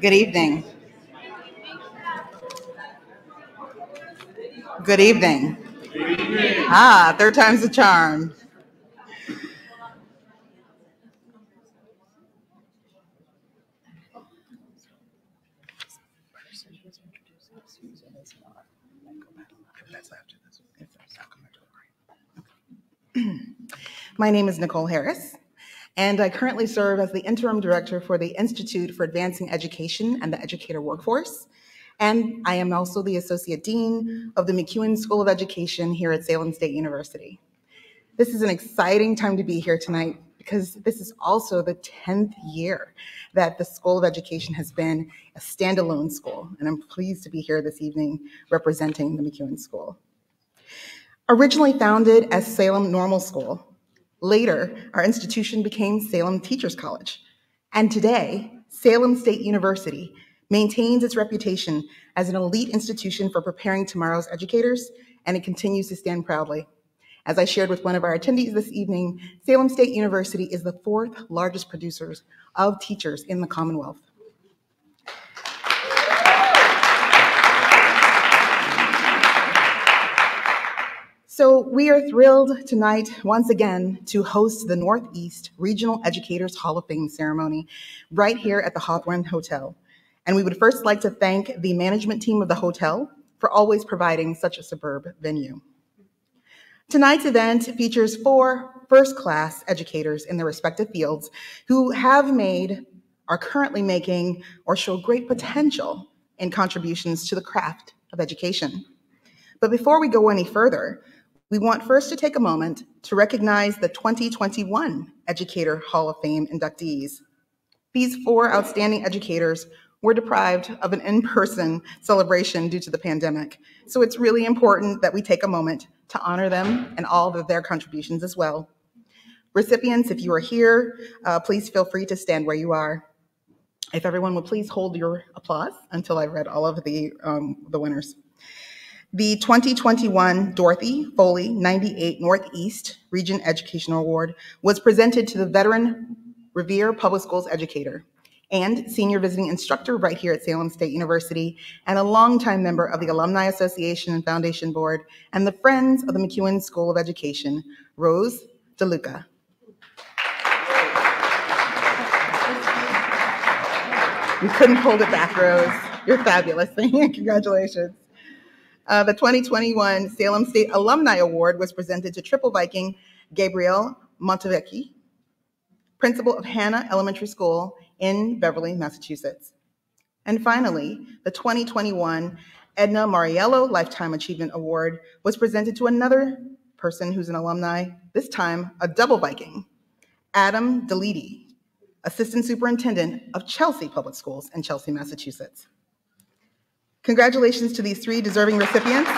Good evening. Good evening. Third time's the charm. My name is Nicole Harris, and I currently serve as the interim director for the Institute for Advancing Education and the Educator Workforce. And I am also the associate dean of the McEwen School of Education here at Salem State University. This is an exciting time to be here tonight because this is also the 10th year that the School of Education has been a standalone school, and I'm pleased to be here this evening representing the McEwen School. Originally founded as Salem Normal School, later our institution became Salem Teachers College, and today Salem State University maintains its reputation as an elite institution for preparing tomorrow's educators, and it continues to stand proudly. As I shared with one of our attendees this evening, Salem State University is the fourth largest producer of teachers in the Commonwealth. So we are thrilled tonight, once again, to host the Northeast Regional Educators Hall of Fame ceremony right here at the Hawthorne Hotel. And we would first like to thank the management team of the hotel for always providing such a superb venue. Tonight's event features 4 first-class educators in their respective fields who have made, are currently making, or show great potential in contributions to the craft of education. But before we go any further, we want first to take a moment to recognize the 2021 Educator Hall of Fame inductees. These 4 outstanding educators were deprived of an in-person celebration due to the pandemic. So it's really important that we take a moment to honor them and all of their contributions as well. Recipients, if you are here, please feel free to stand where you are. If everyone would please hold your applause until I've read all of the winners. The 2021 Dorothy Foley 98 Northeast Region Educational Award was presented to the veteran Revere Public Schools educator and senior visiting instructor right here at Salem State University, and a longtime member of the Alumni Association and Foundation Board, and the Friends of the McEwen School of Education, Rose DeLuca. You couldn't hold it back, Rose. You're fabulous. Congratulations. The 2021 Salem State Alumni Award was presented to Triple Viking Gabrielle Montevecchi, principal of Hannah Elementary School in Beverly, Massachusetts. And finally, the 2021 Edna Mariello Lifetime Achievement Award was presented to another person who's an alumni, this time a double Viking, Adam Deledy, Assistant Superintendent of Chelsea Public Schools in Chelsea, Massachusetts. Congratulations to these 3 deserving recipients of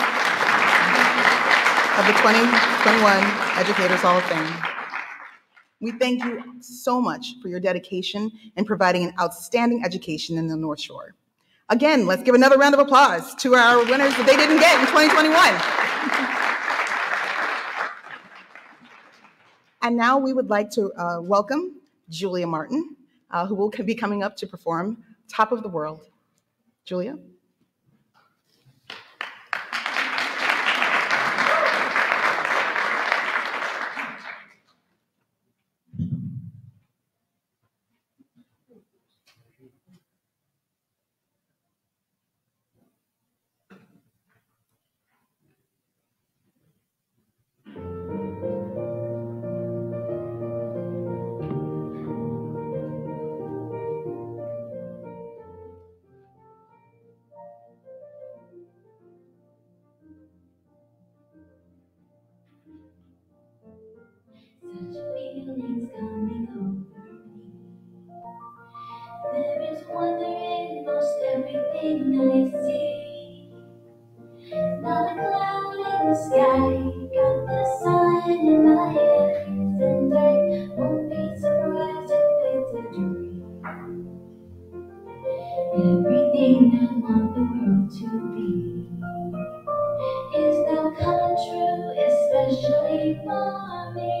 the 2021 Educators Hall of Fame. We thank you so much for your dedication in providing an outstanding education in the North Shore. Again, let's give another round of applause to our winners that they didn't get in 2021. And now we would like to welcome Julia Martin, who will be coming up to perform Top of the World. Julia? Such feelings coming over me. There is wonder in most everything I see. Not a cloud in the sky, got the sun in my eyes, and I won't be surprised if it's a dream. Everything I want the world to be is now coming true, especially for me.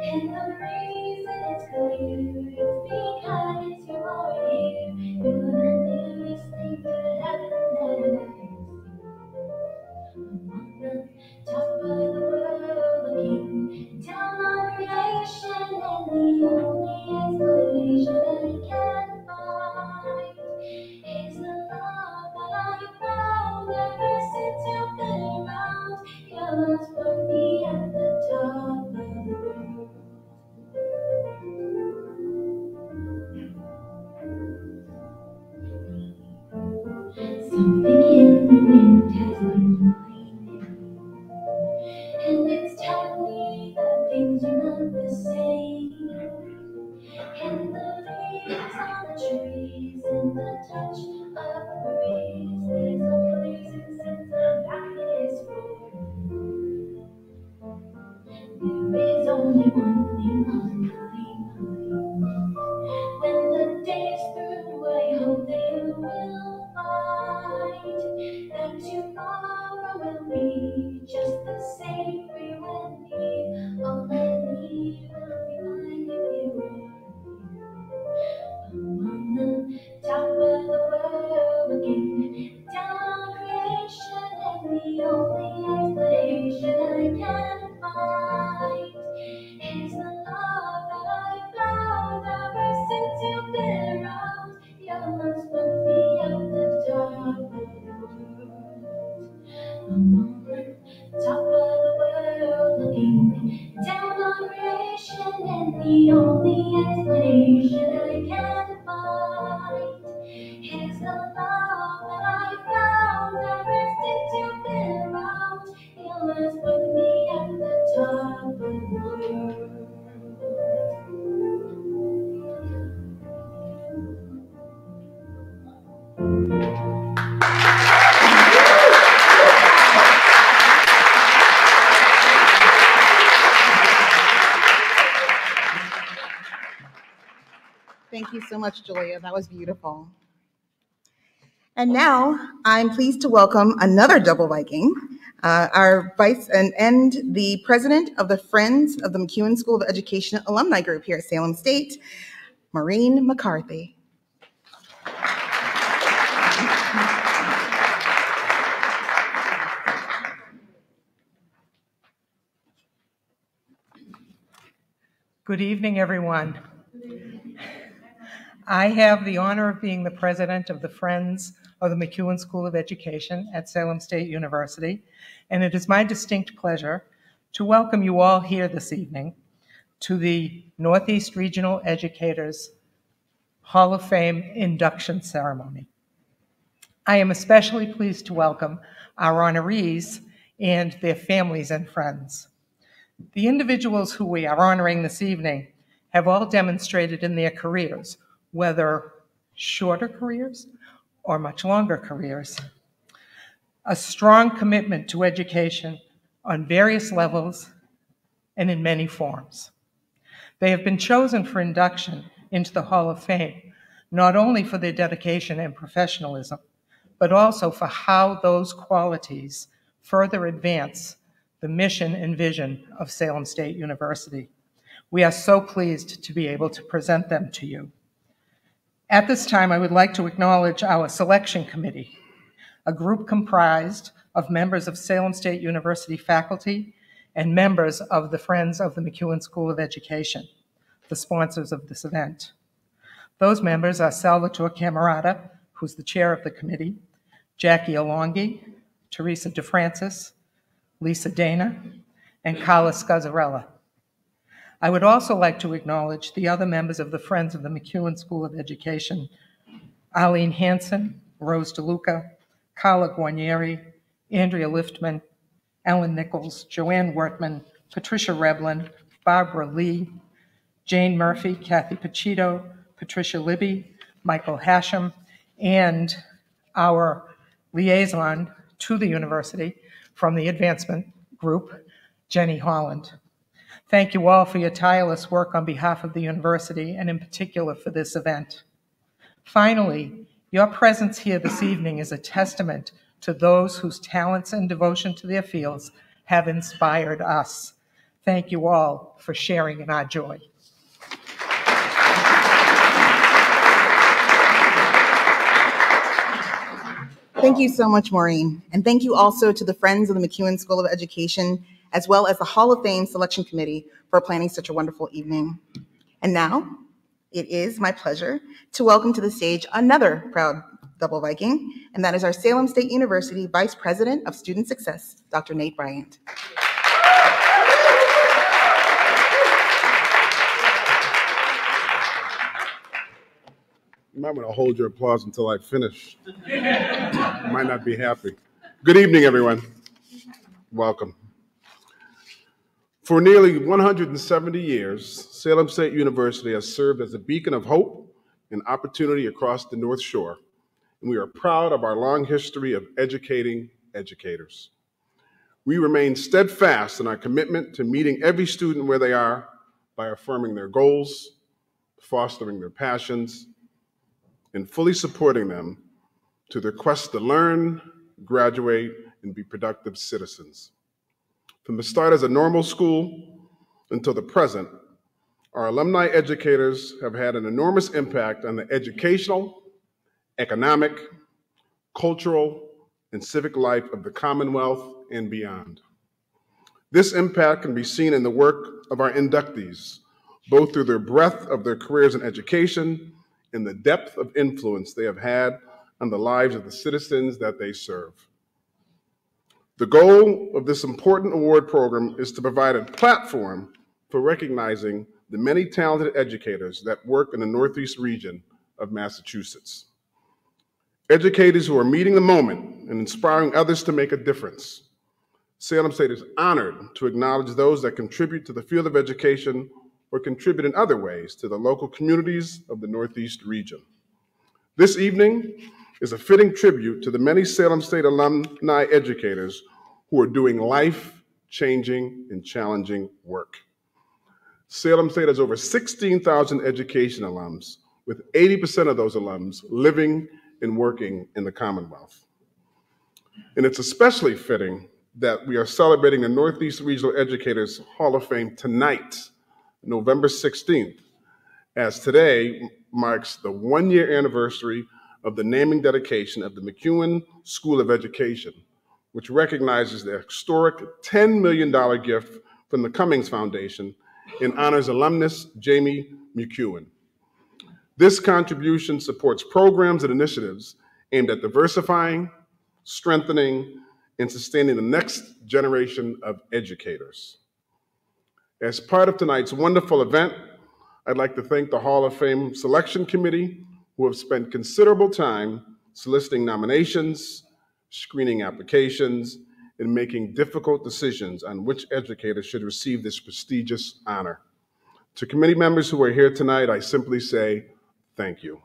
And the reason it's clear is because you're more must put me at the top of the world. Something in the wind has been blinding, and it's telling me that things are not the same. And the leaves on the trees and the touch of the breeze, there's a pleasing sense of happiness for me. There is only one thing on my mind. When the day is through, I hope that you will find that tomorrow will be just the same for you and me. All I need will be mine if you are here. I'm on the top of the world looking down on creation, and the only explanation I can find is the love that I found ever since you've been around. Your love's put me at the top of the world. I'm on the top of the world looking down on creation, and the only explanation I can find is the love that I found ever since you've been around. Your love's put me at the top of the world. Thank you so much, Julia. That was beautiful. And now I'm pleased to welcome another double Viking, our vice and the president of the Friends of the McEwen School of Education alumni group here at Salem State, Maureen McCarthy. Good evening, everyone. I have the honor of being the president of the Friends of the McEwen School of Education at Salem State University, and it is my distinct pleasure to welcome you all here this evening to the Northeast Regional Educators Hall of Fame induction ceremony. I am especially pleased to welcome our honorees and their families and friends. The individuals who we are honoring this evening have all demonstrated in their careers, whether shorter careers or much longer careers, a strong commitment to education on various levels and in many forms. They have been chosen for induction into the Hall of Fame, not only for their dedication and professionalism, but also for how those qualities further advance the mission and vision of Salem State University. We are so pleased to be able to present them to you. At this time, I would like to acknowledge our selection committee, a group comprised of members of Salem State University faculty and members of the Friends of the McEwen School of Education, the sponsors of this event. Those members are Salvatore Camerata, who's the chair of the committee, Jackie Alonghi, Teresa DeFrancis, Lisa Dana, and Carla Scazzarella. I would also like to acknowledge the other members of the Friends of the McEwen School of Education, Arlene Hansen, Rose DeLuca, Carla Guarnieri, Andrea Liftman, Ellen Nichols, Joanne Wertman, Patricia Reblin, Barbara Lee, Jane Murphy, Kathy Pacito, Patricia Libby, Michael Hashem, and our liaison to the university from the advancement group, Jenny Holland. Thank you all for your tireless work on behalf of the university and in particular for this event. Finally, your presence here this evening is a testament to those whose talents and devotion to their fields have inspired us. Thank you all for sharing in our joy. Thank you so much, Maureen. And thank you also to the Friends of the McEwen School of Education, as well as the Hall of Fame Selection Committee for planning such a wonderful evening. And now, it is my pleasure to welcome to the stage another proud double Viking, and that is our Salem State University Vice President of Student Success, Dr. Nate Bryant. You might want to hold your applause until I finish. You might not be happy. Good evening, everyone. Welcome. For nearly 170 years, Salem State University has served as a beacon of hope and opportunity across the North Shore, and we are proud of our long history of educating educators. We remain steadfast in our commitment to meeting every student where they are by affirming their goals, fostering their passions, and fully supporting them to their quest to learn, graduate, and be productive citizens. From the start as a normal school until the present, our alumni educators have had an enormous impact on the educational, economic, cultural, and civic life of the Commonwealth and beyond. This impact can be seen in the work of our inductees, both through their breadth of their careers in education and the depth of influence they have had on the lives of the citizens that they serve. The goal of this important award program is to provide a platform for recognizing the many talented educators that work in the Northeast region of Massachusetts. Educators who are meeting the moment and inspiring others to make a difference. Salem State is honored to acknowledge those that contribute to the field of education or contribute in other ways to the local communities of the Northeast region. This evening is a fitting tribute to the many Salem State alumni educators who are doing life-changing and challenging work. Salem State has over 16,000 education alums, with 80% of those alums living and working in the Commonwealth. And it's especially fitting that we are celebrating the Northeast Regional Educators Hall of Fame tonight, November 16th, as today marks the one-year anniversary of the naming dedication of the McEwen School of Education, which recognizes the historic $10 million gift from the Cummings Foundation and honors alumnus Jamie McEwen. This contribution supports programs and initiatives aimed at diversifying, strengthening, and sustaining the next generation of educators. As part of tonight's wonderful event, I'd like to thank the Hall of Fame Selection Committee, who have spent considerable time soliciting nominations, screening applications, and making difficult decisions on which educator should receive this prestigious honor. To committee members who are here tonight, I simply say thank you.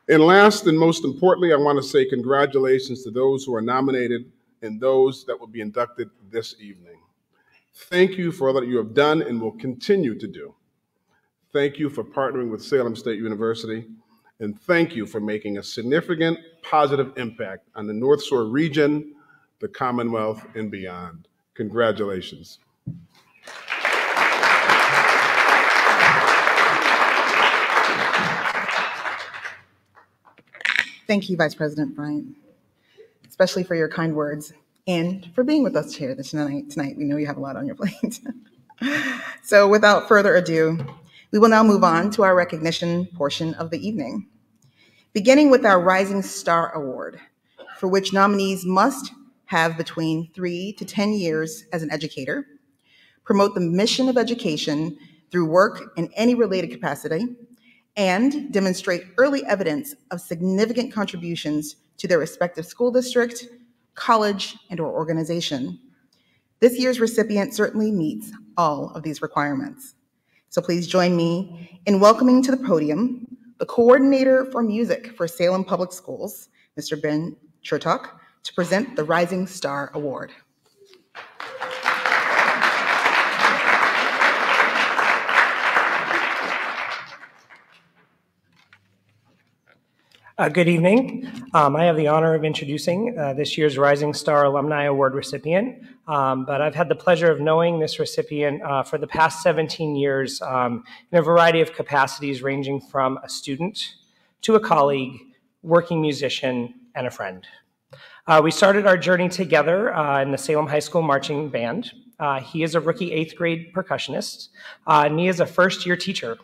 And last and most importantly, I want to say congratulations to those who are nominated and those that will be inducted this evening. Thank you for all that you have done and will continue to do. Thank you for partnering with Salem State University, and thank you for making a significant positive impact on the North Shore region, the Commonwealth, and beyond. Congratulations. Thank you, Vice President Bryant, especially for your kind words and for being with us here tonight. We know you have a lot on your plate. So without further ado, we will now move on to our recognition portion of the evening, beginning with our Rising Star Award, for which nominees must have between 3 to 10 years as an educator, promote the mission of education through work in any related capacity, and demonstrate early evidence of significant contributions to their respective school district, college, and/or organization. This year's recipient certainly meets all of these requirements. So please join me in welcoming to the podium the Coordinator for Music for Salem Public Schools, Mr. Ben Chertok, to present the Rising Star Award. Good evening. I have the honor of introducing this year's Rising Star Alumni Award recipient, but I've had the pleasure of knowing this recipient for the past 17 years in a variety of capacities ranging from a student to a colleague, working musician, and a friend. We started our journey together in the Salem High School Marching Band. He is a rookie 8th grade percussionist, and me as a first-year teacher.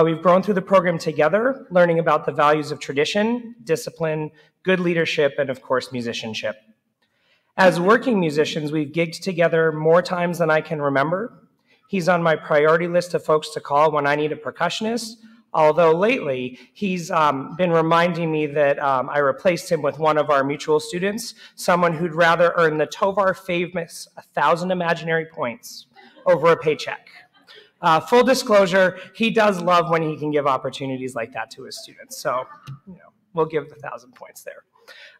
We've grown through the program together, learning about the values of tradition, discipline, good leadership, and of course, musicianship. As working musicians, we've gigged together more times than I can remember, He's on my priority list of folks to call when I need a percussionist, although lately he's been reminding me that I replaced him with one of our mutual students, someone who'd rather earn the Tovar famous 1,000 imaginary points over a paycheck. Full disclosure, he does love when he can give opportunities like that to his students. So, we'll give the 1,000 points there.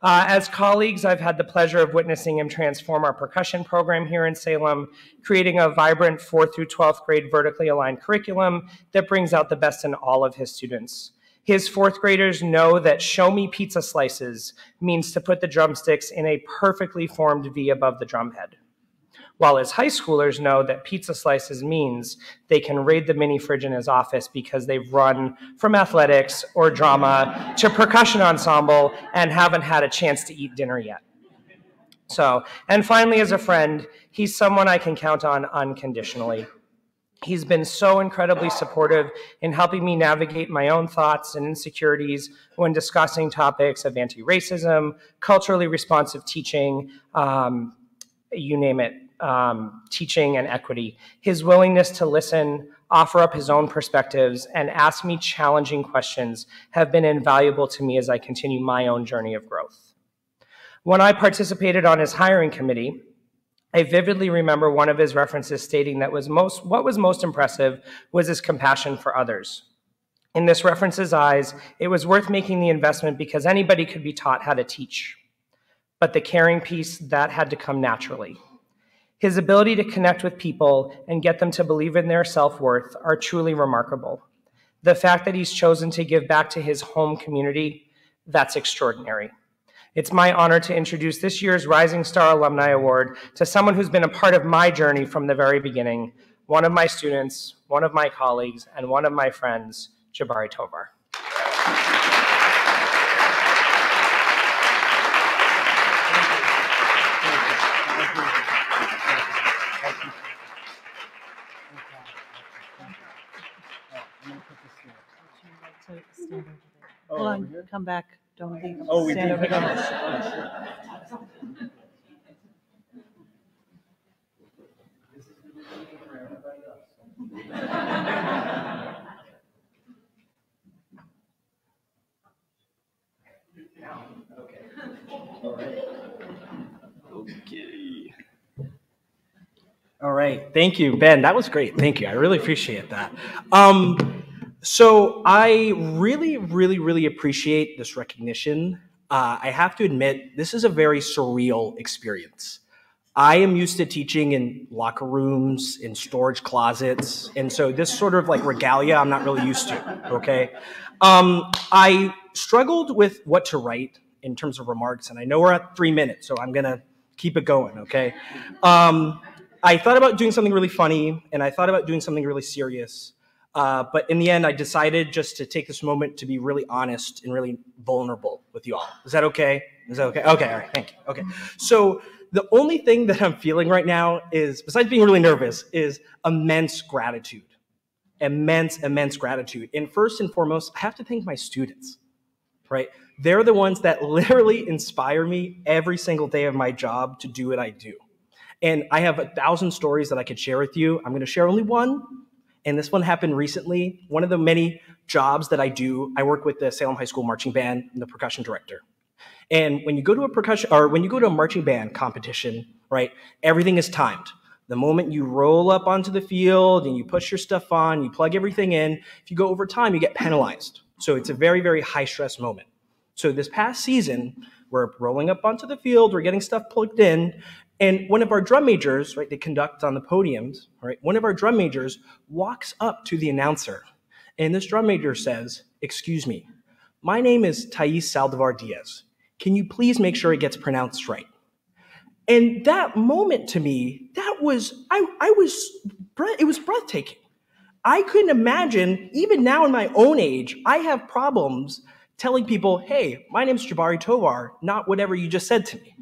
As colleagues, I've had the pleasure of witnessing him transform our percussion program here in Salem, creating a vibrant 4th through 12th grade vertically aligned curriculum that brings out the best in all of his students. His 4th graders know that show me pizza slices means to put the drumsticks in a perfectly formed V above the drum head, while his high schoolers know that pizza slices means they can raid the mini fridge in his office because they've run from athletics or drama to percussion ensemble and haven't had a chance to eat dinner yet. So, and finally, as a friend, he's someone I can count on unconditionally. He's been so incredibly supportive in helping me navigate my own thoughts and insecurities when discussing topics of anti-racism, culturally responsive teaching, you name it. Teaching and equity. His willingness to listen, offer up his own perspectives, and ask me challenging questions have been invaluable to me as I continue my own journey of growth. When I participated on his hiring committee, I vividly remember one of his references stating that what was most impressive was his compassion for others. In this reference's eyes, it was worth making the investment because anybody could be taught how to teach. But the caring piece, that had to come naturally. His ability to connect with people and get them to believe in their self-worth are truly remarkable. The fact that he's chosen to give back to his home community, that's extraordinary. It's my honor to introduce this year's Rising Star Alumni Award to someone who's been a part of my journey from the very beginning, one of my students, one of my colleagues, and one of my friends, Jabari Tovar. Hold on, come back. Don't leave. Oh, we Stand do. over there. Okay. All right. Thank you, Ben. That was great. Thank you. I really appreciate that. So I really appreciate this recognition. I have to admit, this is a very surreal experience. I am used to teaching in locker rooms, in storage closets, and so this sort of like regalia I'm not really used to, okay? I struggled with what to write in terms of remarks, and I know we're at 3 minutes, so I'm gonna keep it going, okay? I thought about doing something really funny, and I thought about doing something really serious. But in the end, I decided just to take this moment to be really honest and really vulnerable with you all. Is that okay? Is that okay? Okay, all right, thank you. Okay, so the only thing that I'm feeling right now is, besides being really nervous, is immense gratitude. Immense gratitude. And first and foremost, I have to thank my students, right? They're the ones that literally inspire me every single day of my job to do what I do. And I have 1,000 stories that I could share with you. I'm gonna share only one. And this one happened recently. One of the many jobs that I do, I work with the Salem High School Marching Band. I'm the percussion director. And when you go to a marching band competition, right, everything is timed. The moment you roll up onto the field and you push your stuff on, you plug everything in, if you go over time, you get penalized. So it's a very high stress moment. So this past season, we're rolling up onto the field, we're getting stuff plugged in, and one of our drum majors, right, they conduct on the podiums, right, one of our drum majors walks up to the announcer, and this drum major says, "Excuse me, my name is Thais Saldivar Diaz. Can you please make sure it gets pronounced right?" And that moment to me, it was breathtaking. I couldn't imagine, even now in my own age, I have problems telling people, "Hey, my name's Jabari Tovar, not whatever you just said to me,"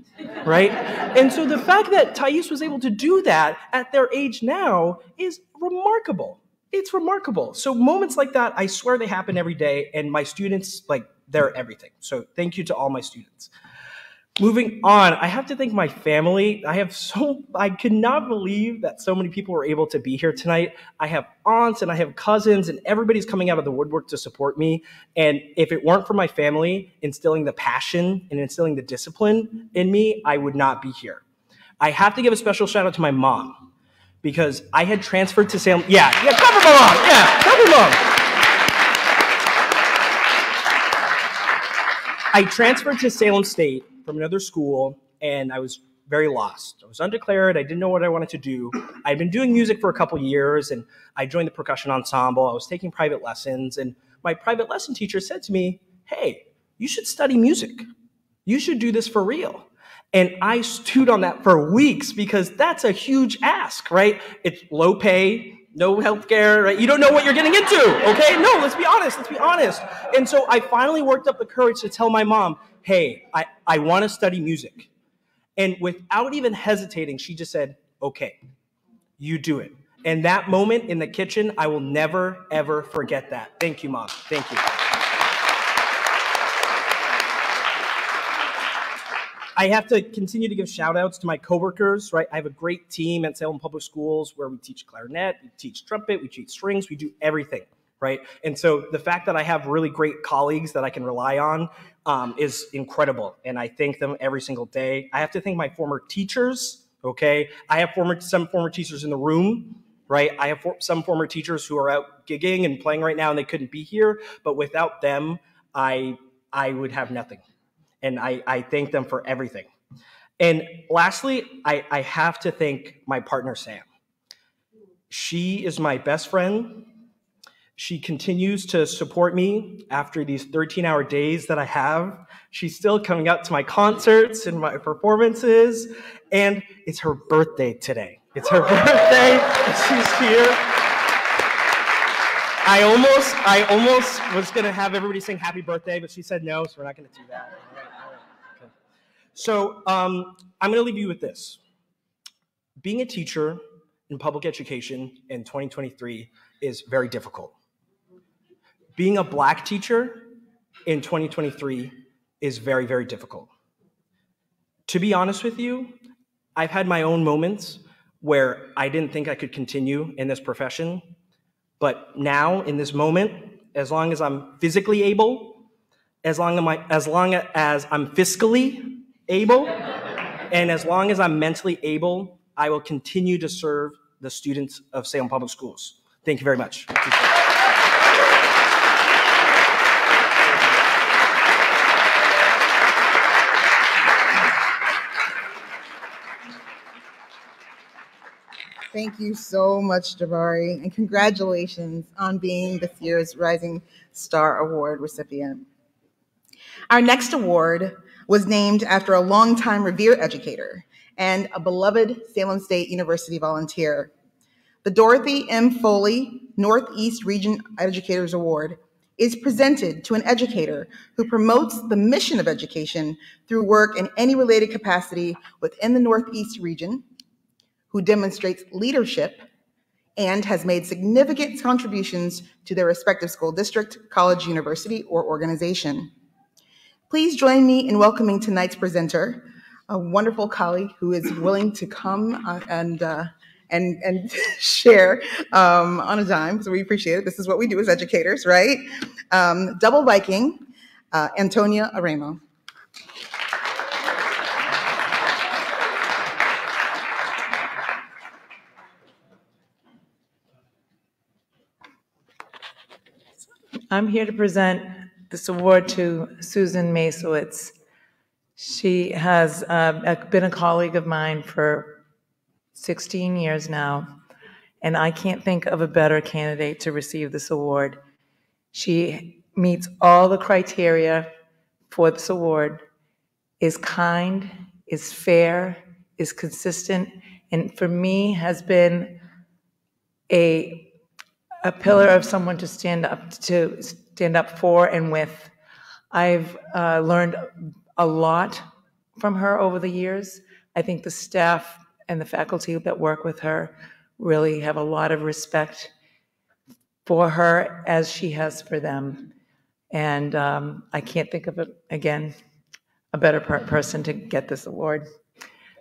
right? And so the fact that Thais was able to do that at their age now is remarkable. It's remarkable. So moments like that, I swear they happen every day, and my students, like, they're everything. So thank you to all my students. Moving on, I have to thank my family. I could not believe that so many people were able to be here tonight. I have aunts and I have cousins, and everybody's coming out of the woodwork to support me. And if it weren't for my family instilling the passion and instilling the discipline in me, I would not be here. I have to give a special shout out to my mom, because I had transferred to Salem. Yeah, cover my mom. Yeah, cover mom. I transferred to Salem State from another school, and I was very lost. I was undeclared. I didn't know what I wanted to do. I'd been doing music for a couple years, and I joined the percussion ensemble. I was taking private lessons, and my private lesson teacher said to me, "Hey, you should study music. You should do this for real." And I stewed on that for weeks, because that's a huge ask, right? It's low pay, no healthcare, right? You don't know what you're getting into, okay? No, let's be honest. And so I finally worked up the courage to tell my mom, "Hey, I want to study music." And without even hesitating, she just said, "Okay, you do it." And that moment in the kitchen, I will never, ever forget that. Thank you, Mom. Thank you. I have to continue to give shout outs to my coworkers, right? I have a great team at Salem Public Schools where we teach clarinet, we teach trumpet, we teach strings, we do everything, right? And so the fact that I have really great colleagues that I can rely on is incredible. And I thank them every single day. I have to thank my former teachers, okay? I have some former teachers in the room, right? I have some former teachers who are out gigging and playing right now and they couldn't be here, but without them, I would have nothing. And I thank them for everything. And lastly, I have to thank my partner, Sam. She is my best friend. She continues to support me after these 13-hour days that I have. She's still coming out to my concerts and my performances. And it's her birthday today. It's her birthday. She's here. I almost was going to have everybody sing happy birthday, but she said no, so we're not going to do that. All right. Okay. So I'm going to leave you with this. Being a teacher in public education in 2023 is very difficult. Being a Black teacher in 2023 is very, very difficult. To be honest with you, I've had my own moments where I didn't think I could continue in this profession. But now, in this moment, as long as I'm physically able, as long as I'm fiscally able, and as long as I'm mentally able, I will continue to serve the students of Salem Public Schools. Thank you very much. Thank you so much, Jabari, and congratulations on being this year's Rising Star Award recipient. Our next award was named after a longtime revered educator and a beloved Salem State University volunteer. The Dorothy M. Foley Northeast Region Educators Award is presented to an educator who promotes the mission of education through work in any related capacity within the Northeast region, who demonstrates leadership and has made significant contributions to their respective school district, college, university, or organization. Please join me in welcoming tonight's presenter, a wonderful colleague who is willing to come and share on a dime, so we appreciate it. This is what we do as educators, right? Double Viking, Antonia Aremo. I'm here to present this award to Susan Masowitz. She has been a colleague of mine for 16 years now, and I can't think of a better candidate to receive this award. She meets all the criteria for this award, is kind, is fair, is consistent, and for me has been a pillar of someone to stand up for and with. I've learned a lot from her over the years. I think the staff and the faculty that work with her really have a lot of respect for her as she has for them. And I can't think of, a a better person to get this award.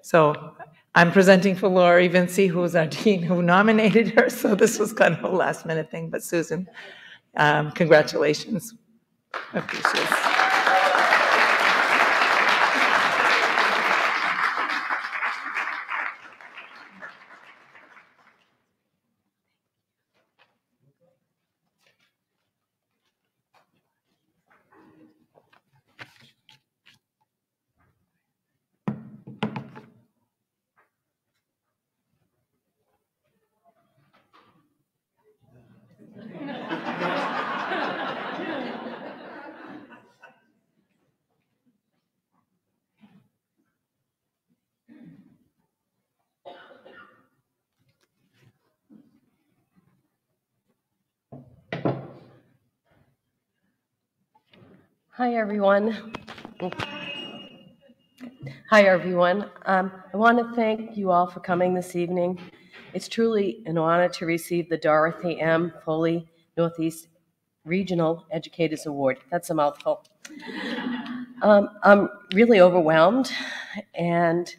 So I'm presenting for Lori Vinci, who was our dean, who nominated her. So this was kind of a last minute thing. But Susan, congratulations. I appreciate it. Hi, everyone. Hi, everyone. I want to thank you all for coming this evening. It's truly an honor to receive the Dorothy M. Foley Northeast Regional Educators Award. That's a mouthful. I'm really overwhelmed, and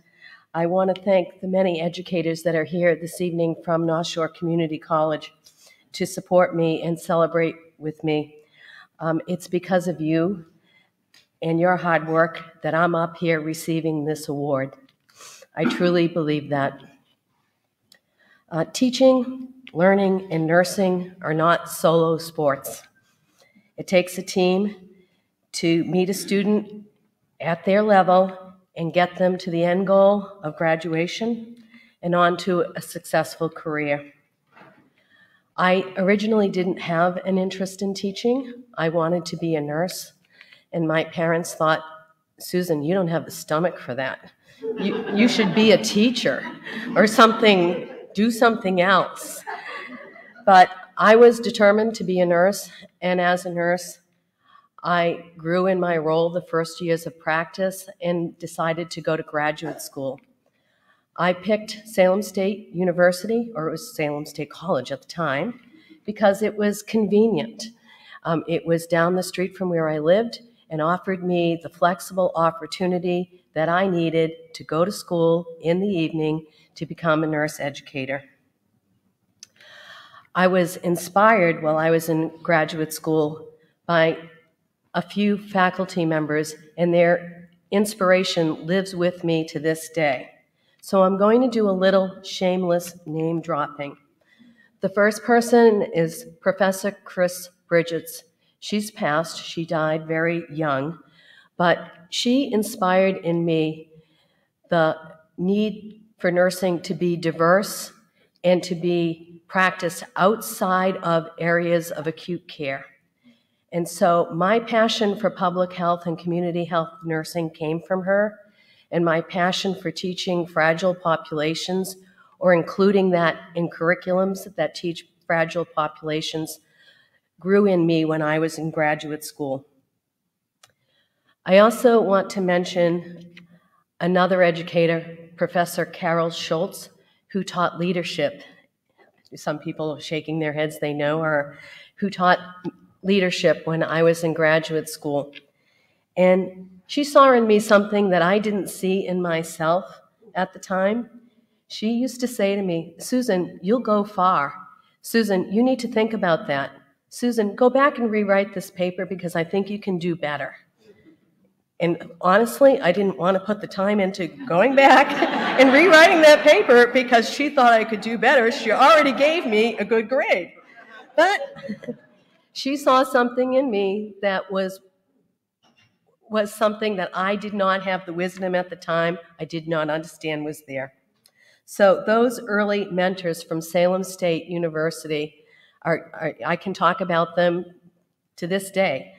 I want to thank the many educators that are here this evening from North Shore Community College to support me and celebrate with me. It's because of you and your hard work that I'm up here receiving this award. I truly believe that. Teaching, learning, and nursing are not solo sports. It takes a team to meet a student at their level and get them to the end goal of graduation and on to a successful career. I originally didn't have an interest in teaching. I wanted to be a nurse, and my parents thought, Susan, you don't have the stomach for that. You should be a teacher or something, do something else. But I was determined to be a nurse, and as a nurse, I grew in my role the first years of practice and decided to go to graduate school. I picked Salem State University, or it was Salem State College at the time, because it was convenient. It was down the street from where I lived and offered me the flexible opportunity that I needed to go to school in the evening to become a nurse educator. I was inspired while I was in graduate school by a few faculty members, and their inspiration lives with me to this day. So I'm going to do a little shameless name dropping. The first person is Professor Chris Bridgetts. She's passed, she died very young, but she inspired in me the need for nursing to be diverse and to be practiced outside of areas of acute care. And so my passion for public health and community health nursing came from her, and my passion for teaching fragile populations or including that in curriculums that teach fragile populations grew in me when I was in graduate school. I also want to mention another educator, Professor Carol Schultz, who taught leadership. Some people are shaking their heads, they know her, who taught leadership when I was in graduate school. And she saw in me something that I didn't see in myself at the time. She used to say to me, Susan, you'll go far. Susan, you need to think about that. Susan, go back and rewrite this paper because I think you can do better. And honestly, I didn't want to put the time into going back and rewriting that paper because she thought I could do better. She already gave me a good grade. But she saw something in me that was something that I did not have the wisdom at the time, I did not understand was there. So those early mentors from Salem State University, I can talk about them to this day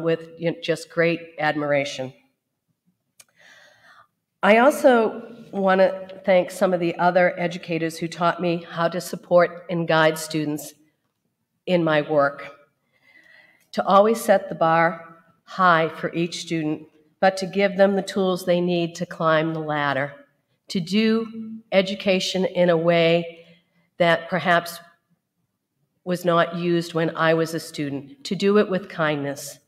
with just great admiration. I also want to thank some of the other educators who taught me how to support and guide students in my work. To always set the bar high for each student, but to give them the tools they need to climb the ladder, to do education in a way that perhaps was not used when I was a student, to do it with kindness,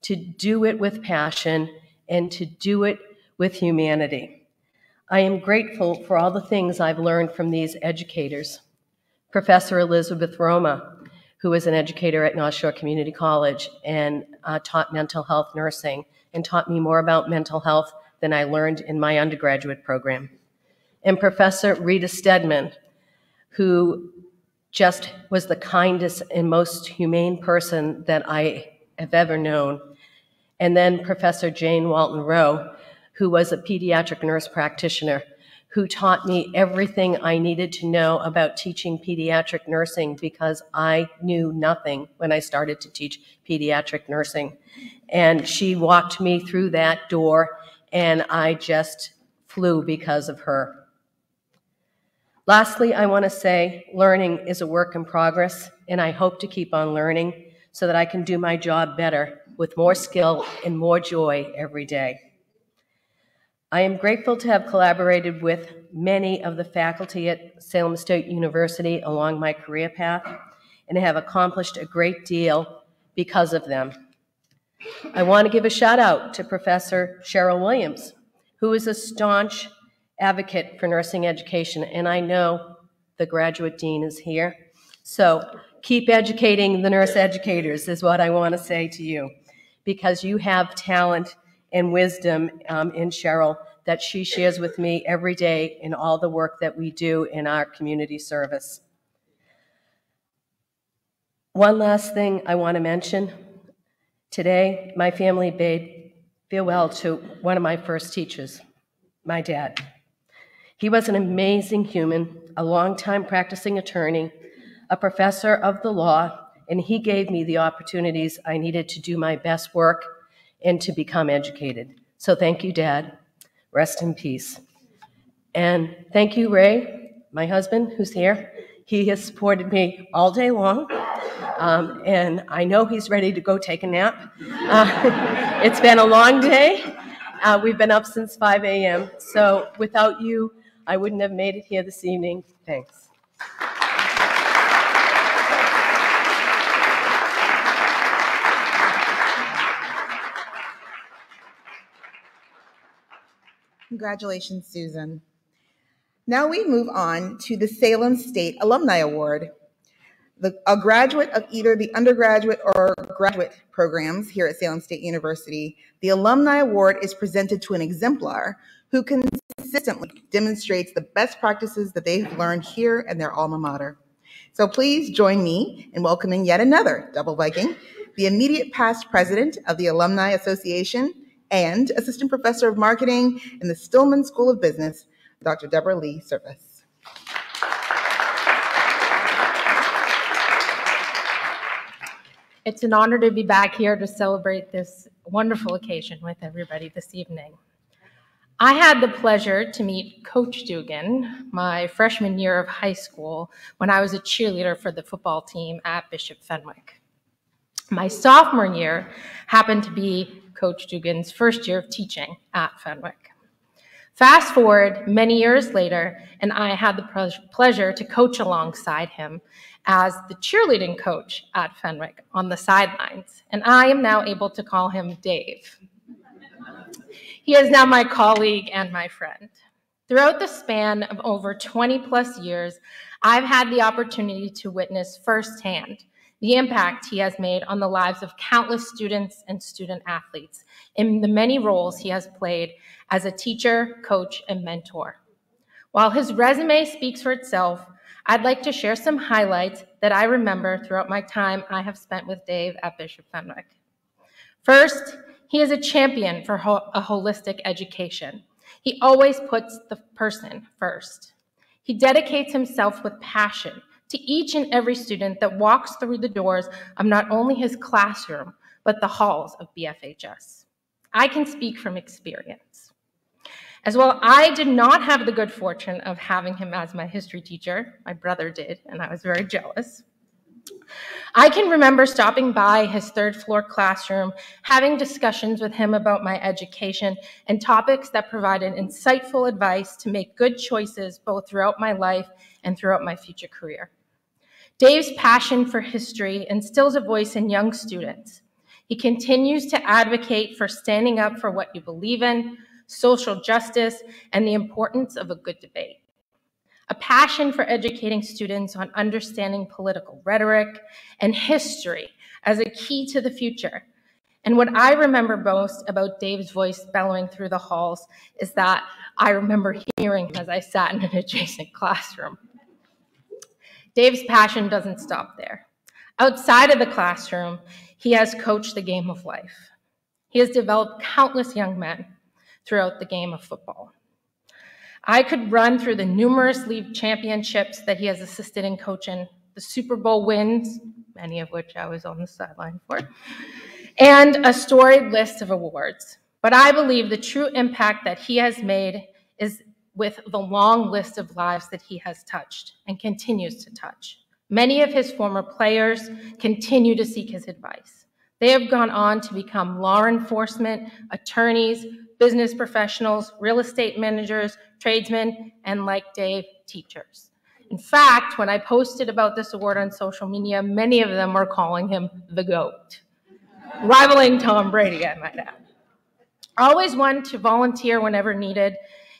to do it with passion, and to do it with humanity. I am grateful for all the things I've learned from these educators. Professor Elizabeth Roma, who is an educator at North Shore Community College and taught mental health nursing and taught me more about mental health than I learned in my undergraduate program. And Professor Rita Stedman, who just was the kindest and most humane person that I have ever known. And then Professor Jane Walton Rowe, who was a pediatric nurse practitioner, who taught me everything I needed to know about teaching pediatric nursing because I knew nothing when I started to teach pediatric nursing. And she walked me through that door, and I just flew because of her. Lastly, I want to say learning is a work in progress, and I hope to keep on learning so that I can do my job better with more skill and more joy every day. I am grateful to have collaborated with many of the faculty at Salem State University along my career path and have accomplished a great deal because of them. I want to give a shout out to Professor Cheryl Williams, who is a staunch advocate for nursing education, and I know the graduate dean is here. So keep educating the nurse educators is what I want to say to you, because you have talent and wisdom in Cheryl that she shares with me every day in all the work that we do in our community service. One last thing I want to mention. Today, my family bade farewell to one of my first teachers, my dad. He was an amazing human, a longtime practicing attorney, a professor of the law, and he gave me the opportunities I needed to do my best work and to become educated. So thank you, Dad. Rest in peace. And thank you, Ray, my husband, who's here. He has supported me all day long, and I know he's ready to go take a nap. It's been a long day. We've been up since 5 a.m., so without you, I wouldn't have made it here this evening. Thanks. Congratulations, Susan. Now we move on to the Salem State Alumni Award. A graduate of either the undergraduate or graduate programs here at Salem State University, the Alumni Award is presented to an exemplar who consistently demonstrates the best practices that they've learned here in their alma mater. So please join me in welcoming yet another double Viking, the immediate past president of the Alumni Association and assistant professor of marketing in the Stillman School of Business, Dr. Deborah Lee Service. It's an honor to be back here to celebrate this wonderful occasion with everybody this evening. I had the pleasure to meet Coach Dugan my freshman year of high school when I was a cheerleader for the football team at Bishop Fenwick. My sophomore year happened to be Coach Dugan's first year of teaching at Fenwick. Fast forward many years later, and I had the pleasure to coach alongside him as the cheerleading coach at Fenwick on the sidelines, and I am now able to call him Dave. He is now my colleague and my friend. Throughout the span of over 20 plus years, I've had the opportunity to witness firsthand the impact he has made on the lives of countless students and student athletes in the many roles he has played as a teacher, coach, and mentor. While his resume speaks for itself, I'd like to share some highlights that I remember throughout my time I have spent with Dave at Bishop Fenwick. First, he is a champion for a holistic education. He always puts the person first. He dedicates himself with passion to each and every student that walks through the doors of not only his classroom, but the halls of BFHS. I can speak from experience. As well, I did not have the good fortune of having him as my history teacher. My brother did, and I was very jealous. I can remember stopping by his third floor classroom, having discussions with him about my education and topics that provided insightful advice to make good choices both throughout my life and throughout my future career. Dave's passion for history instills a voice in young students. He continues to advocate for standing up for what you believe in, social justice, and the importance of a good debate. A passion for educating students on understanding political rhetoric and history as a key to the future. And what I remember most about Dave's voice bellowing through the halls is that I remember hearing him as I sat in an adjacent classroom. Dave's passion doesn't stop there. Outside of the classroom, he has coached the game of life. He has developed countless young men throughout the game of football. I could run through the numerous league championships that he has assisted in coaching, the Super Bowl wins, many of which I was on the sideline for, and a storied list of awards. But I believe the true impact that he has made is with the long list of lives that he has touched and continues to touch. Many of his former players continue to seek his advice. They have gone on to become law enforcement, attorneys, business professionals, real estate managers, tradesmen, and like Dave, teachers. In fact, when I posted about this award on social media, many of them were calling him the GOAT, rivaling Tom Brady, I might add. Always one to volunteer whenever needed,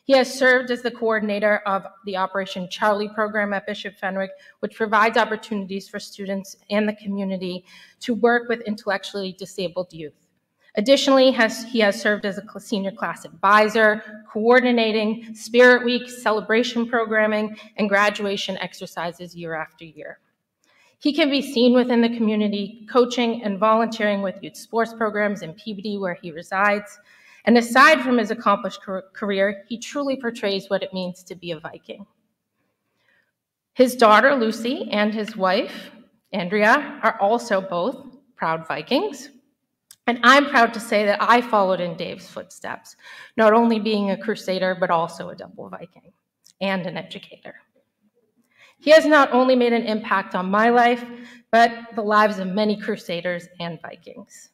he has served as the coordinator of the Operation Charlie program at Bishop Fenwick, which provides opportunities for students and the community to work with intellectually disabled youth. Additionally, he has served as a senior class advisor, coordinating Spirit Week, celebration programming, and graduation exercises year after year. He can be seen within the community, coaching and volunteering with youth sports programs in Peabody, where he resides. And aside from his accomplished career, he truly portrays what it means to be a Viking. His daughter, Lucy, and his wife, Andrea, are also both proud Vikings. And I'm proud to say that I followed in Dave's footsteps, not only being a crusader, but also a double Viking and an educator. He has not only made an impact on my life, but the lives of many crusaders and Vikings.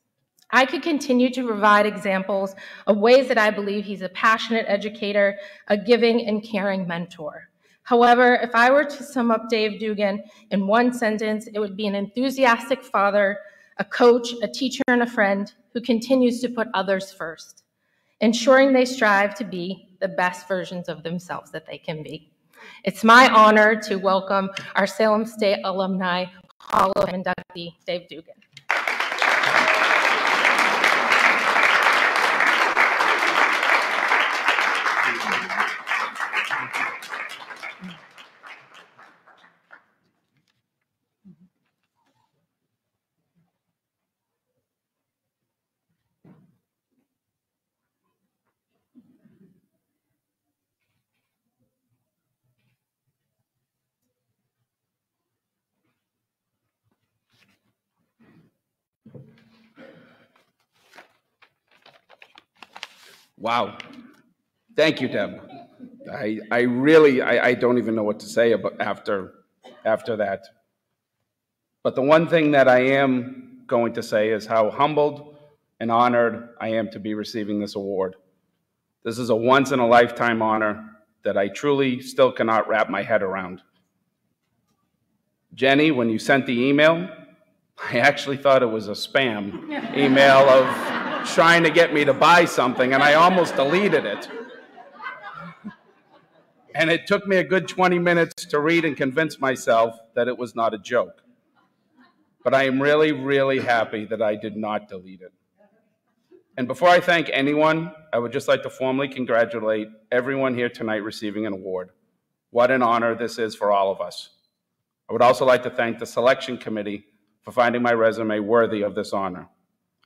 I could continue to provide examples of ways that I believe he's a passionate educator, a giving and caring mentor. However, if I were to sum up Dave Dugan in one sentence, it would be an enthusiastic father, a coach, a teacher, and a friend who continues to put others first, ensuring they strive to be the best versions of themselves that they can be. It's my honor to welcome our Salem State Alumni Hall of Fame inductee, Dave Dugan. Wow. Thank you, Deb. I really don't even know what to say about after that. But the one thing that I am going to say is how humbled and honored I am to be receiving this award. This is a once-in-a-lifetime honor that I truly still cannot wrap my head around. Jenny, when you sent the email, I actually thought it was a spam email of trying to get me to buy something, and I almost deleted it. And it took me a good 20 minutes to read and convince myself that it was not a joke. But I am really, really happy that I did not delete it. And before I thank anyone, I would just like to formally congratulate everyone here tonight receiving an award. What an honor this is for all of us. I would also like to thank the selection committee for finding my resume worthy of this honor.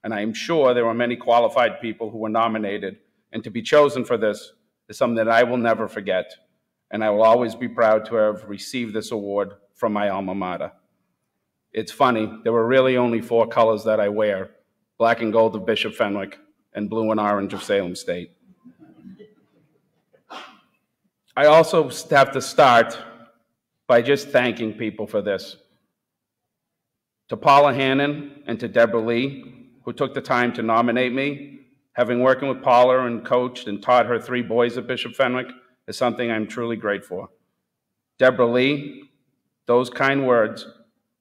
And I am sure there were many qualified people who were nominated, and to be chosen for this is something that I will never forget. And I will always be proud to have received this award from my alma mater. It's funny, there were really only 4 colors that I wear: black and gold of Bishop Fenwick and blue and orange of Salem State. I also have to start by just thanking people for this. To Paula Hannon and to Deborah Lee, who took the time to nominate me, having worked with Paula and coached and taught her 3 boys at Bishop Fenwick is something I'm truly grateful for. Deborah Lee, those kind words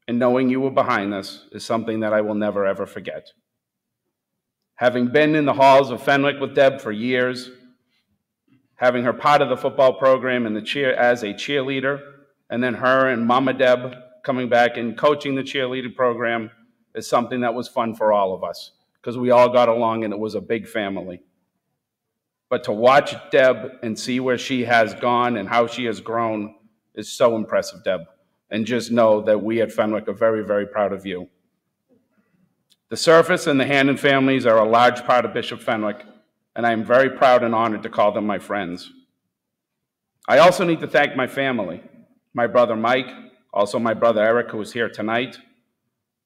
and knowing you were behind this is something that I will never, ever forget. Having been in the halls of Fenwick with Deb for years, having her part of the football program and as a cheerleader, and then her and Mama Deb coming back and coaching the cheerleading program is something that was fun for all of us because we all got along and it was a big family. But to watch Deb and see where she has gone and how she has grown is so impressive, Deb. And just know that we at Fenwick are very, very proud of you. The Surface and the Hannon families are a large part of Bishop Fenwick, and I am very proud and honored to call them my friends. I also need to thank my family, my brother Mike, also my brother Eric, who is here tonight.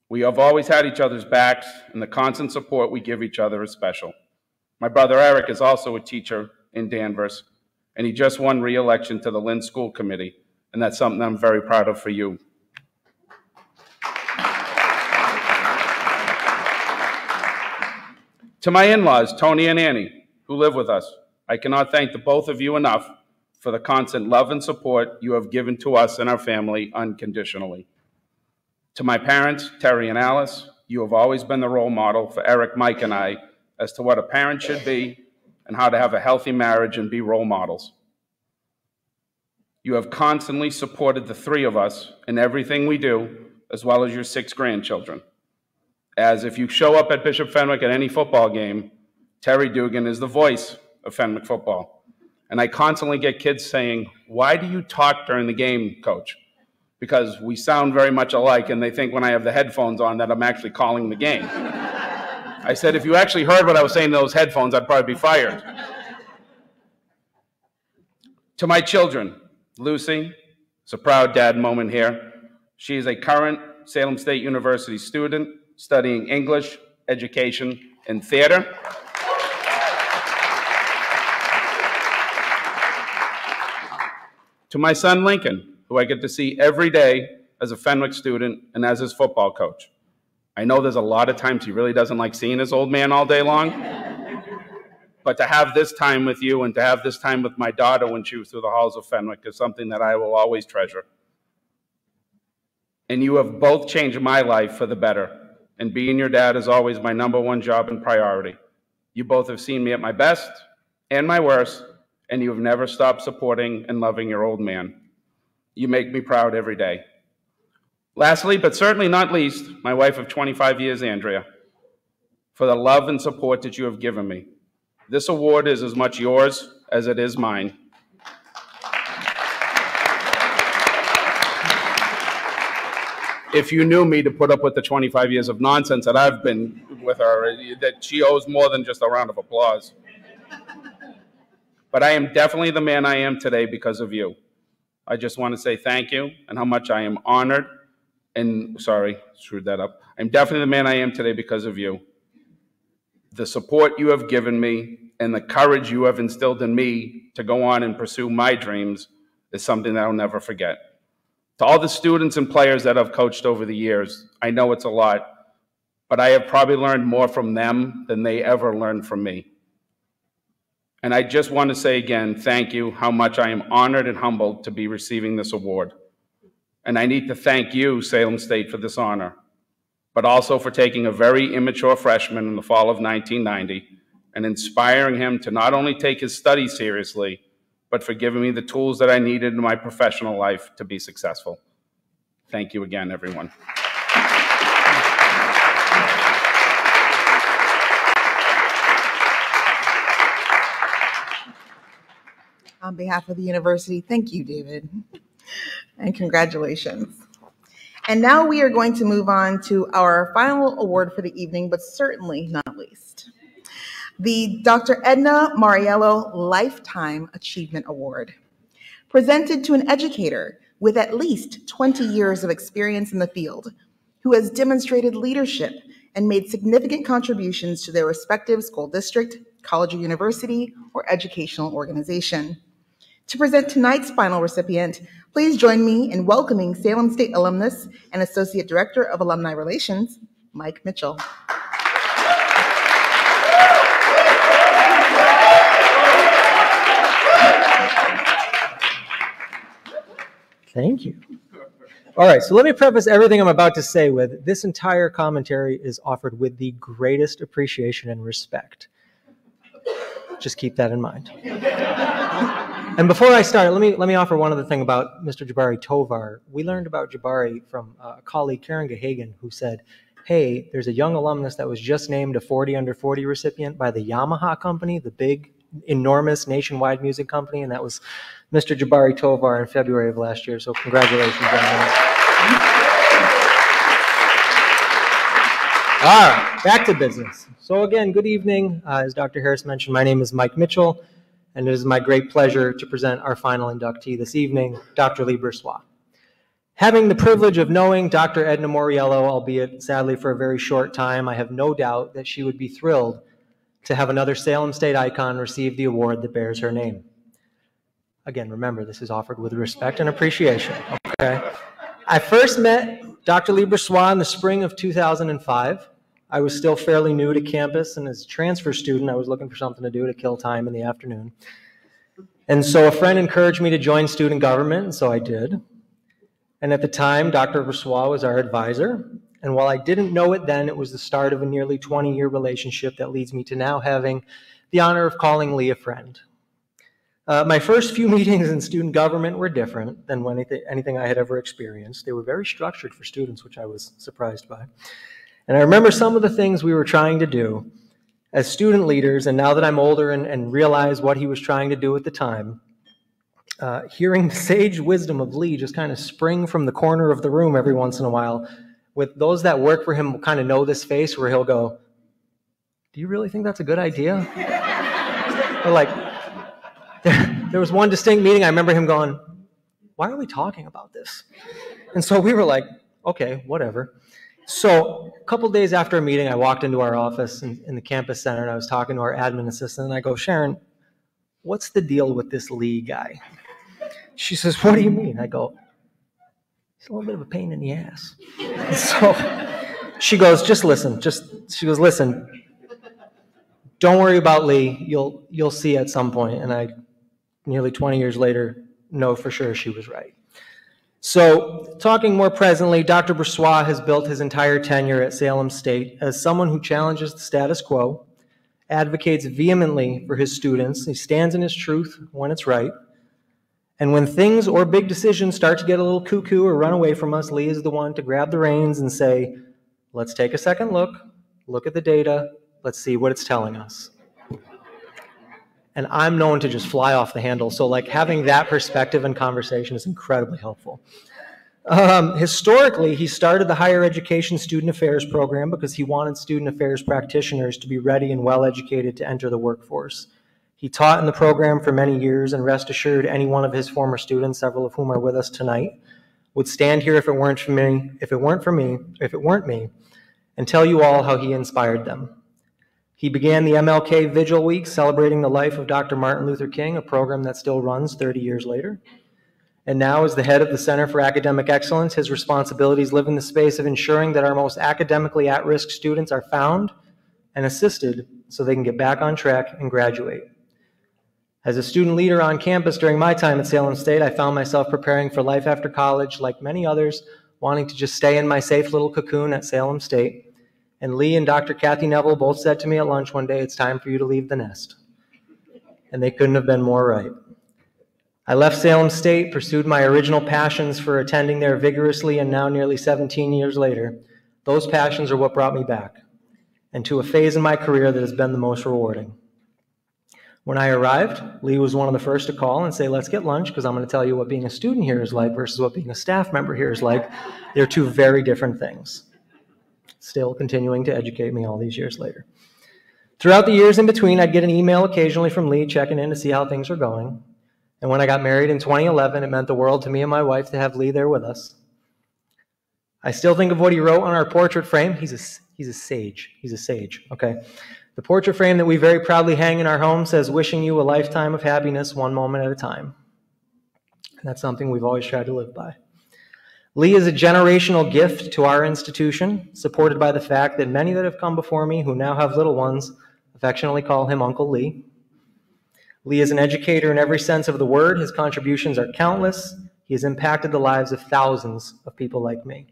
We have always had each other's backs, and the constant support we give each other is special. My brother Eric is also a teacher in Danvers, and he just won re-election to the Lynn School Committee, and that's something I'm very proud of for you. To my in-laws, Tony and Annie, who live with us, I cannot thank the both of you enough for the constant love and support you have given to us and our family unconditionally. To my parents, Terry and Alice, you have always been the role model for Eric, Mike, and I as to what a parent should be and how to have a healthy marriage and be role models. You have constantly supported the three of us in everything we do, as well as your 6 grandchildren. As if you show up at Bishop Fenwick at any football game, Terry Dugan is the voice of Fenwick football. And I constantly get kids saying, "Why do you talk during the game, Coach?" Because we sound very much alike, and they think when I have the headphones on that I'm actually calling the game. I said, if you actually heard what I was saying in those headphones, I'd probably be fired. To my children, Lucy, it's a proud dad moment here. She is a current Salem State University student studying English, education, and theater. To my son, Lincoln, who I get to see every day as a Fenwick student and as his football coach. I know there's a lot of times he really doesn't like seeing his old man all day long, but to have this time with you and to have this time with my daughter when she was through the halls of Fenwick is something that I will always treasure. And you have both changed my life for the better, and being your dad is always my #1 job and priority. You both have seen me at my best and my worst, and you have never stopped supporting and loving your old man. You make me proud every day. Lastly, but certainly not least, my wife of 25 years, Andrea, for the love and support that you have given me. This award is as much yours as it is mine. If you knew me to put up with the 25 years of nonsense that I've been with her, that she owes more than just a round of applause. But I am definitely the man I am today because of you. I just want to say thank you and how much I am honored and, sorry, screwed that up. I'm definitely the man I am today because of you. The support you have given me and the courage you have instilled in me to go on and pursue my dreams is something that I'll never forget. To all the students and players that I've coached over the years, I know it's a lot, but I have probably learned more from them than they ever learned from me. And I just want to say again, thank you, how much I am honored and humbled to be receiving this award. And I need to thank you, Salem State, for this honor, but also for taking a very immature freshman in the fall of 1990 and inspiring him to not only take his studies seriously, but for giving me the tools that I needed in my professional life to be successful. Thank you again, everyone. On behalf of the university, thank you, David, and congratulations. And now we are going to move on to our final award for the evening, but certainly not least. The Dr. Edna Mariello Lifetime Achievement Award, presented to an educator with at least 20 years of experience in the field, who has demonstrated leadership and made significant contributions to their respective school district, college or university, or educational organization. To present tonight's final recipient, please join me in welcoming Salem State alumnus and Associate Director of Alumni Relations, Mike Mitchell. Thank you. All right, so let me preface everything I'm about to say with this entire commentary is offered with the greatest appreciation and respect. Just keep that in mind. And before I start, let me offer one other thing about Mr. Jabari Tovar. We learned about Jabari from a colleague, Karen Gahagan, who said, hey, there's a young alumnus that was just named a 40 under 40 recipient by the Yamaha company, the big, enormous nationwide music company, and that was Mr. Jabari Tovar in February of last year. So congratulations on that. All right, back to business. So again, good evening. As Dr. Harris mentioned, my name is Mike Mitchell, and it is my great pleasure to present our final inductee this evening, Dr. Lee Bressois. Having the privilege of knowing Dr. Edna Moriello, albeit sadly for a very short time, I have no doubt that she would be thrilled to have another Salem State icon receive the award that bears her name. Again, remember, this is offered with respect and appreciation, okay? I first met Dr. Lee Bressois in the spring of 2005. I was still fairly new to campus, and as a transfer student, I was looking for something to do to kill time in the afternoon. And so a friend encouraged me to join student government, and so I did. And at the time, Dr. Bressois was our advisor. And while I didn't know it then, it was the start of a nearly 20-year relationship that leads me to now having the honor of calling Lee a friend. My first few meetings in student government were different than anything I had ever experienced. They were very structured for students, which I was surprised by. And I remember some of the things we were trying to do as student leaders, and now that I'm older and realize what he was trying to do at the time, hearing the sage wisdom of Lee just kind of spring from the corner of the room every once in a while, with those that work for him kind of know this face where he'll go, do you really think that's a good idea? Or like, there was one distinct meeting, I remember him going, why are we talking about this? And so we were like, okay, whatever. So a couple days after a meeting, I walked into our office in the campus center, and I was talking to our admin assistant, and I go, Sharon, what's the deal with this Lee guy? She says, what do you mean? I go, he's a little bit of a pain in the ass. And so she goes, just listen. She goes, listen, don't worry about Lee. You'll see at some point. And I, nearly 20 years later, know for sure she was right. So talking more presently, Dr. Bressois has built his entire tenure at Salem State as someone who challenges the status quo, advocates vehemently for his students. He stands in his truth when it's right. And when things or big decisions start to get a little cuckoo or run away from us, Lee is the one to grab the reins and say, let's take a second look at the data, let's see what it's telling us. And I'm known to just fly off the handle, so like having that perspective and conversation is incredibly helpful. Historically, he started the higher education student affairs program because he wanted student affairs practitioners to be ready and well-educated to enter the workforce. He taught in the program for many years, and rest assured, any one of his former students, several of whom are with us tonight, would stand here if it weren't me, and tell you all how he inspired them. He began the MLK Vigil Week celebrating the life of Dr. Martin Luther King, a program that still runs 30 years later. And now, as the head of the Center for Academic Excellence, his responsibilities live in the space of ensuring that our most academically at-risk students are found and assisted so they can get back on track and graduate. As a student leader on campus during my time at Salem State, I found myself preparing for life after college, like many others, wanting to just stay in my safe little cocoon at Salem State. And Lee and Dr. Kathy Neville both said to me at lunch one day, it's time for you to leave the nest. And they couldn't have been more right. I left Salem State, pursued my original passions for attending there vigorously, and now nearly 17 years later, those passions are what brought me back, and to a phase in my career that has been the most rewarding. When I arrived, Lee was one of the first to call and say, let's get lunch, because I'm going to tell you what being a student here is like versus what being a staff member here is like. They're two very different things. Still continuing to educate me all these years later. Throughout the years in between, I'd get an email occasionally from Lee checking in to see how things were going. And when I got married in 2011, it meant the world to me and my wife to have Lee there with us. I still think of what he wrote on our portrait frame. He's a sage. He's a sage, okay? The portrait frame that we very proudly hang in our home says, wishing you a lifetime of happiness, one moment at a time. And that's something we've always tried to live by. Lee is a generational gift to our institution, supported by the fact that many that have come before me who now have little ones affectionately call him Uncle Lee. Lee is an educator in every sense of the word. His contributions are countless. He has impacted the lives of thousands of people like me.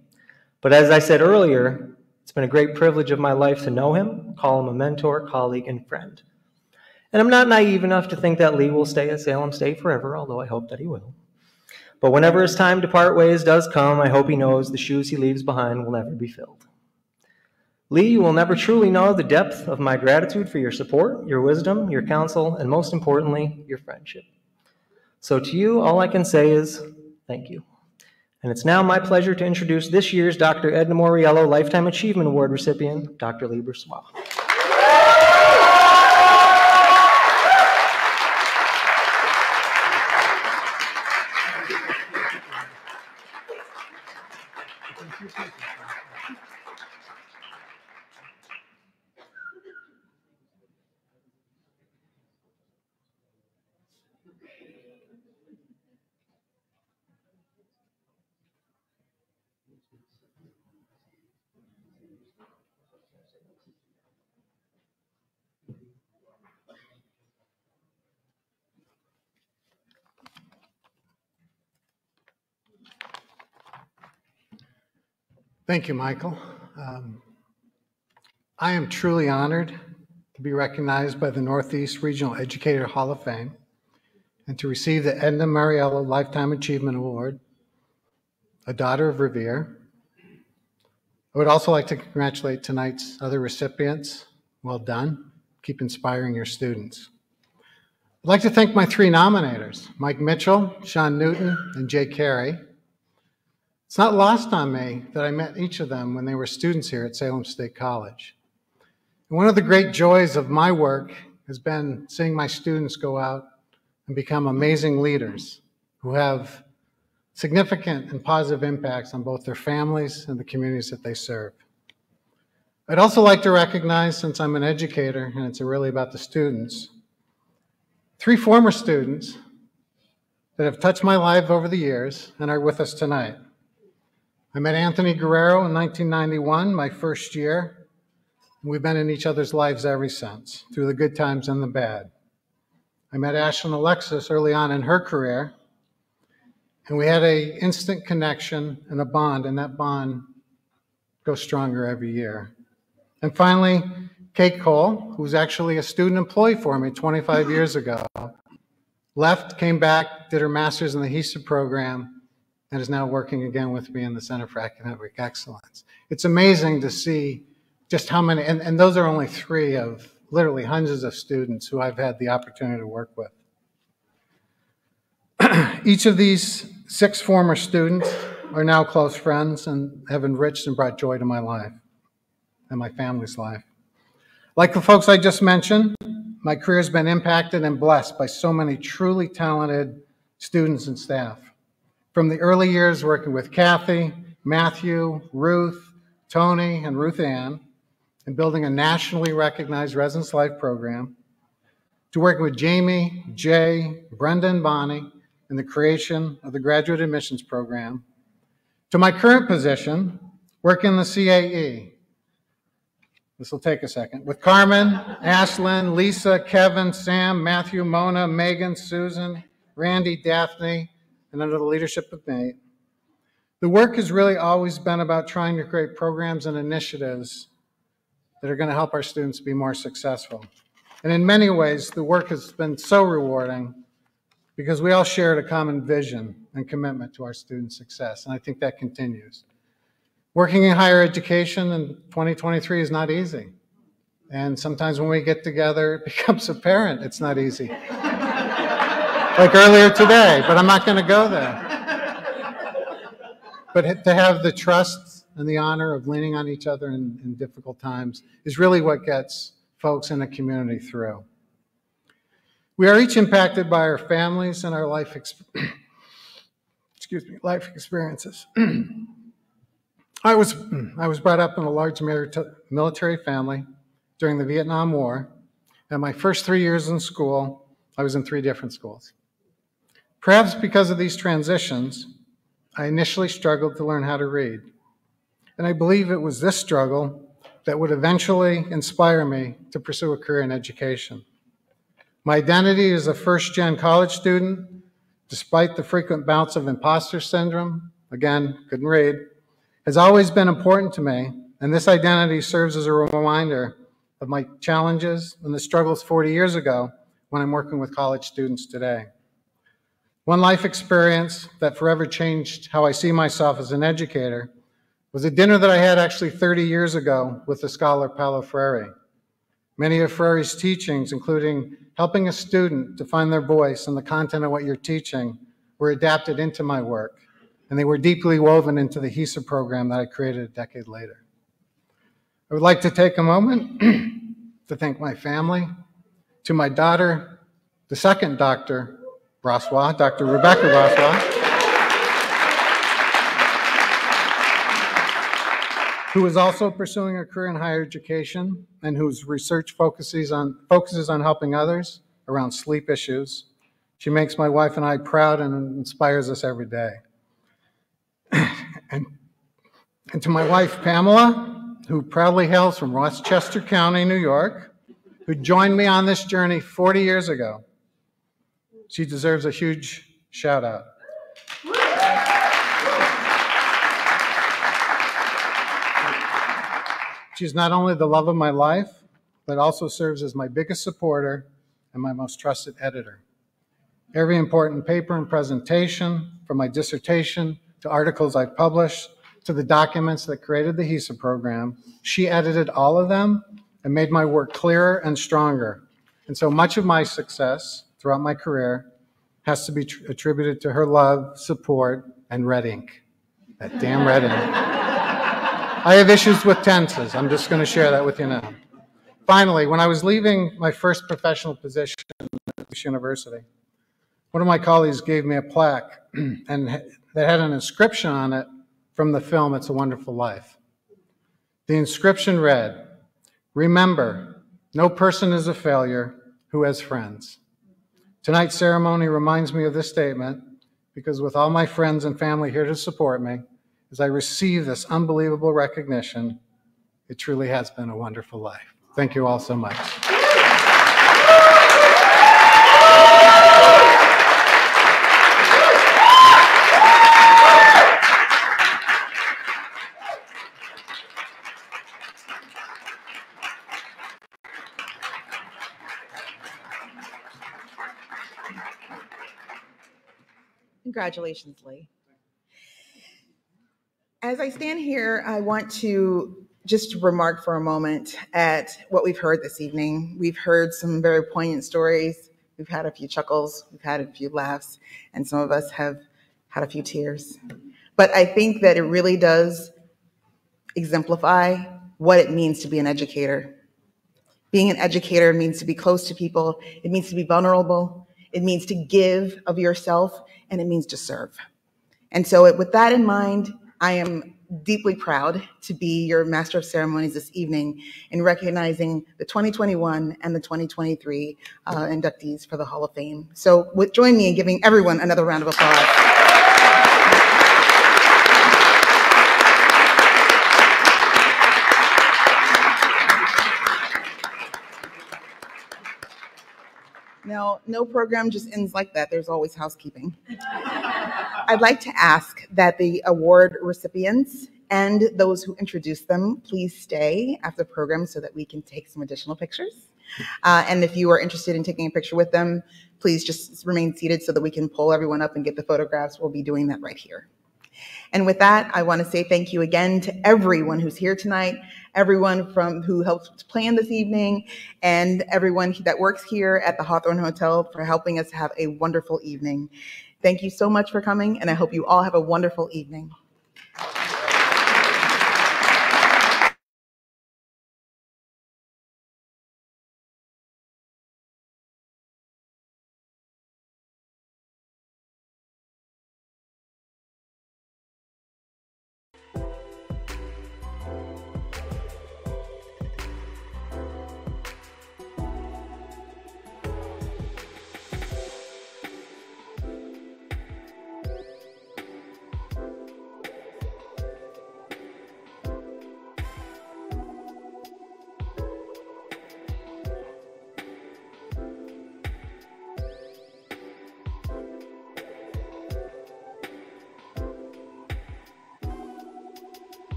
But as I said earlier, it's been a great privilege of my life to know him, call him a mentor, colleague, and friend. And I'm not naive enough to think that Lee will stay at Salem State forever, although I hope that he will. But whenever his time to part ways does come, I hope he knows the shoes he leaves behind will never be filled. Lee, you will never truly know the depth of my gratitude for your support, your wisdom, your counsel, and most importantly, your friendship. So to you, all I can say is thank you. And it's now my pleasure to introduce this year's Dr. Edna Moriello Lifetime Achievement Award recipient, Dr. Lee Bourgeois. Thank you, Michael. I am truly honored to be recognized by the Northeast Regional Educator Hall of Fame and to receive the Edna Moriello Lifetime Achievement Award, a daughter of Revere. I would also like to congratulate tonight's other recipients. Well done. Keep inspiring your students. I'd like to thank my three nominators, Mike Mitchell, Sean Newton, and Jay Carey. It's not lost on me that I met each of them when they were students here at Salem State College. And one of the great joys of my work has been seeing my students go out and become amazing leaders who have significant and positive impacts on both their families and the communities that they serve. I'd also like to recognize, since I'm an educator and it's really about the students, three former students that have touched my life over the years and are with us tonight. I met Anthony Guerrero in 1991, my first year, and we've been in each other's lives ever since, through the good times and the bad. I met Ashlyn Alexis early on in her career, and we had an instant connection and a bond, and that bond goes stronger every year. And finally, Kate Cole, who was actually a student employee for me 25 years ago, left, came back, did her master's in the HESA program, and is now working again with me in the Center for Academic Excellence. It's amazing to see just how many, and those are only three of literally hundreds of students who I've had the opportunity to work with. Each of these 6 former students are now close friends and have enriched and brought joy to my life and my family's life. Like the folks I just mentioned, my career has been impacted and blessed by so many truly talented students and staff. From the early years working with Kathy, Matthew, Ruth, Tony, and Ruth Ann, and building a nationally recognized Residence Life program, to working with Jamie, Jay, Brenda, and Bonnie in the creation of the Graduate Admissions Program, to my current position, working in the CAE. This will take a second. With Carmen, Ashlyn, Lisa, Kevin, Sam, Matthew, Mona, Megan, Susan, Randy, Daphne, and under the leadership of Nate. The work has really always been about trying to create programs and initiatives that are going to help our students be more successful. And in many ways, the work has been so rewarding because we all shared a common vision and commitment to our students' success, and I think that continues. Working in higher education in 2023 is not easy. And sometimes when we get together, it becomes apparent it's not easy. Like earlier today, but I'm not going to go there. But to have the trust and the honor of leaning on each other in difficult times is really what gets folks in a community through. We are each impacted by our families and our life experiences. I was brought up in a large military family during the Vietnam War, and my first 3 years in school, I was in 3 different schools. Perhaps because of these transitions, I initially struggled to learn how to read. And I believe it was this struggle that would eventually inspire me to pursue a career in education. My identity as a first-gen college student despite the frequent bouts of imposter syndrome, again, couldn't read, has always been important to me, and this identity serves as a reminder of my challenges and the struggles 40 years ago when I'm working with college students today. One life experience that forever changed how I see myself as an educator was a dinner that I had actually 30 years ago with the scholar Paulo Freire. Many of Freire's teachings, including helping a student to find their voice and the content of what you're teaching, were adapted into my work, and they were deeply woven into the HESA program that I created a decade later. I would like to take a moment to thank my family, to my daughter, the second Dr. Brassois, Dr. Rebecca Brassois, who is also pursuing a career in higher education and whose research focuses on helping others around sleep issues. She makes my wife and I proud and inspires us every day. and to my wife, Pamela, who proudly hails from Rochester County, New York, who joined me on this journey 40 years ago. She deserves a huge shout out. She's not only the love of my life, but also serves as my biggest supporter and my most trusted editor. Every important paper and presentation, from my dissertation to articles I've published, to the documents that created the HESA program, she edited all of them and made my work clearer and stronger. And so much of my success throughout my career has to be attributed to her love, support, and red ink. That damn red ink. I have issues with tenses. I'm just going to share that with you now. Finally, when I was leaving my first professional position at this university, one of my colleagues gave me a plaque and that had an inscription on it from the film It's a Wonderful Life. The inscription read, "Remember, no person is a failure who has friends." Tonight's ceremony reminds me of this statement because with all my friends and family here to support me, as I receive this unbelievable recognition, it truly has been a wonderful life. Thank you all so much. Congratulations, Lee. As I stand here, I want to just remark for a moment at what we've heard this evening. We've heard some very poignant stories. We've had a few chuckles, we've had a few laughs, and some of us have had a few tears. But I think that it really does exemplify what it means to be an educator. Being an educator means to be close to people. It means to be vulnerable. It means to give of yourself, and it means to serve. And so with that in mind, I am deeply proud to be your Master of Ceremonies this evening in recognizing the 2021 and the 2023 inductees for the Hall of Fame. So join me in giving everyone another round of applause. Now, no program just ends like that. There's always housekeeping. I'd like to ask that the award recipients and those who introduced them please stay after the program so that we can take some additional pictures. And if you are interested in taking a picture with them, please just remain seated so that we can pull everyone up and get the photographs. We'll be doing that right here. And with that, I want to say thank you again to everyone who's here tonight, everyone who helped plan this evening, and everyone that works here at the Hawthorne Hotel for helping us have a wonderful evening. Thank you so much for coming, and I hope you all have a wonderful evening.